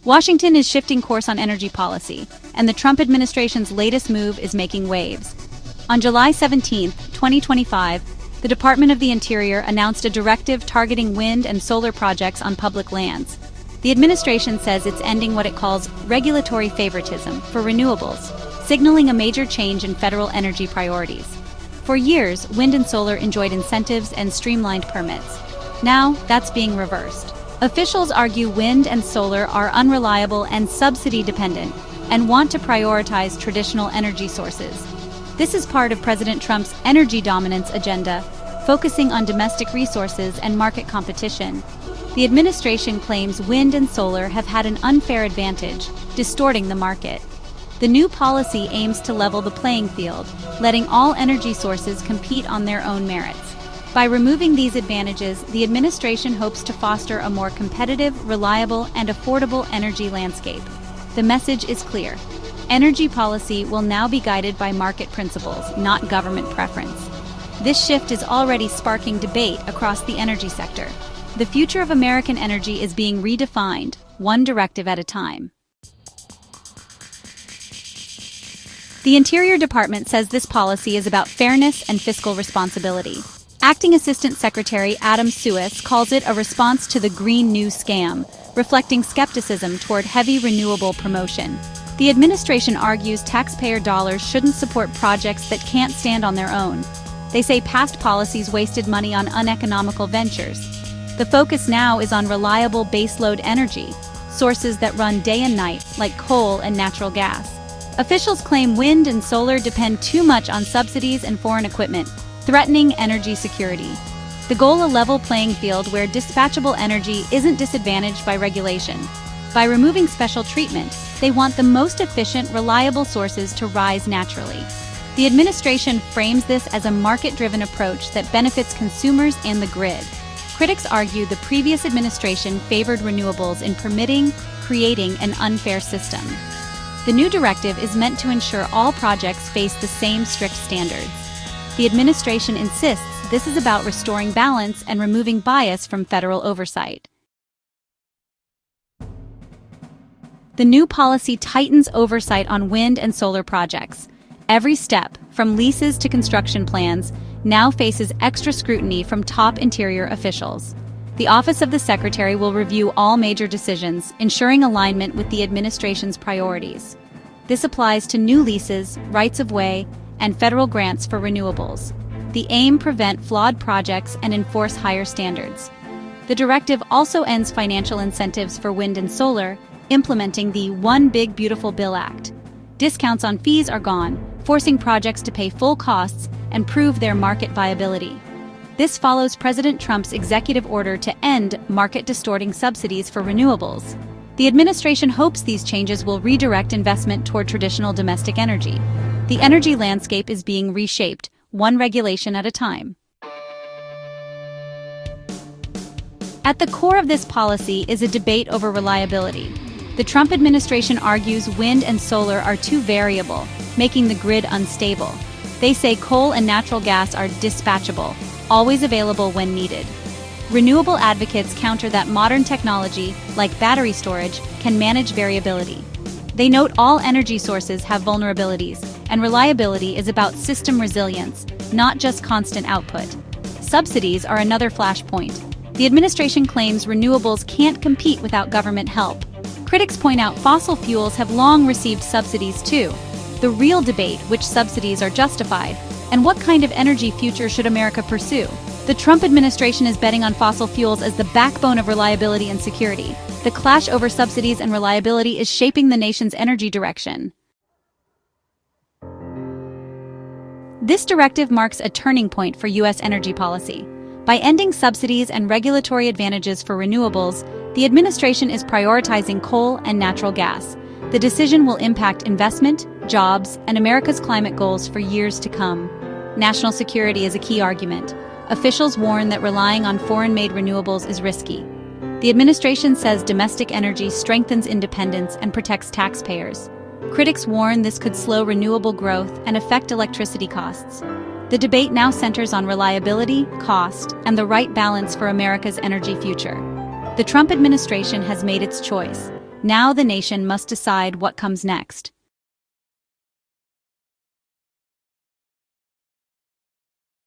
Washington is shifting course on energy policy, and the Trump administration's latest move is making waves. On July 17, 2025, the Department of the Interior announced a directive targeting wind and solar projects on public lands. The administration says it's ending what it calls regulatory favoritism for renewables, signaling a major change in federal energy priorities. For years, wind and solar enjoyed incentives and streamlined permits. Now, that's being reversed. Officials argue wind and solar are unreliable and subsidy-dependent, and want to prioritize traditional energy sources. This is part of President Trump's energy dominance agenda, focusing on domestic resources and market competition. The administration claims wind and solar have had an unfair advantage, distorting the market. The new policy aims to level the playing field, letting all energy sources compete on their own merits. By removing these advantages, the administration hopes to foster a more competitive, reliable, and affordable energy landscape. The message is clear. Energy policy will now be guided by market principles, not government preference. This shift is already sparking debate across the energy sector. The future of American energy is being redefined, one directive at a time. The Interior Department says this policy is about fairness and fiscal responsibility. Acting Assistant Secretary Adam Suess calls it a response to the Green New scam, reflecting skepticism toward heavy renewable promotion. The administration argues taxpayer dollars shouldn't support projects that can't stand on their own. They say past policies wasted money on uneconomical ventures. The focus now is on reliable baseload energy, sources that run day and night, like coal and natural gas. Officials claim wind and solar depend too much on subsidies and foreign equipment, threatening energy security. The goal: a level playing field where dispatchable energy isn't disadvantaged by regulation. By removing special treatment, they want the most efficient, reliable sources to rise naturally. The administration frames this as a market-driven approach that benefits consumers and the grid. Critics argue the previous administration favored renewables in permitting, creating an unfair system. The new directive is meant to ensure all projects face the same strict standards. The administration insists this is about restoring balance and removing bias from federal oversight. The new policy tightens oversight on wind and solar projects. Every step, from leases to construction plans, now faces extra scrutiny from top Interior officials. The Office of the Secretary will review all major decisions, ensuring alignment with the administration's priorities. This applies to new leases, rights-of-way, and federal grants for renewables. The aim: prevent flawed projects and enforce higher standards. The directive also ends financial incentives for wind and solar, implementing the One Big Beautiful Bill Act. Discounts on fees are gone, forcing projects to pay full costs and prove their market viability. This follows President Trump's executive order to end market-distorting subsidies for renewables. The administration hopes these changes will redirect investment toward traditional domestic energy. The energy landscape is being reshaped, one regulation at a time. At the core of this policy is a debate over reliability. The Trump administration argues wind and solar are too variable, making the grid unstable. They say coal and natural gas are dispatchable, always available when needed. Renewable advocates counter that modern technology, like battery storage, can manage variability. They note all energy sources have vulnerabilities, and reliability is about system resilience, not just constant output. Subsidies are another flashpoint. The administration claims renewables can't compete without government help. Critics point out fossil fuels have long received subsidies too. The real debate: which subsidies are justified, and what kind of energy future should America pursue? The Trump administration is betting on fossil fuels as the backbone of reliability and security. The clash over subsidies and reliability is shaping the nation's energy direction. This directive marks a turning point for U.S. energy policy. By ending subsidies and regulatory advantages for renewables, the administration is prioritizing coal and natural gas. The decision will impact investment, jobs, and America's climate goals for years to come. National security is a key argument. Officials warn that relying on foreign-made renewables is risky. The administration says domestic energy strengthens independence and protects taxpayers. Critics warn this could slow renewable growth and affect electricity costs. The debate now centers on reliability, cost, and the right balance for America's energy future. The Trump administration has made its choice. Now the nation must decide what comes next.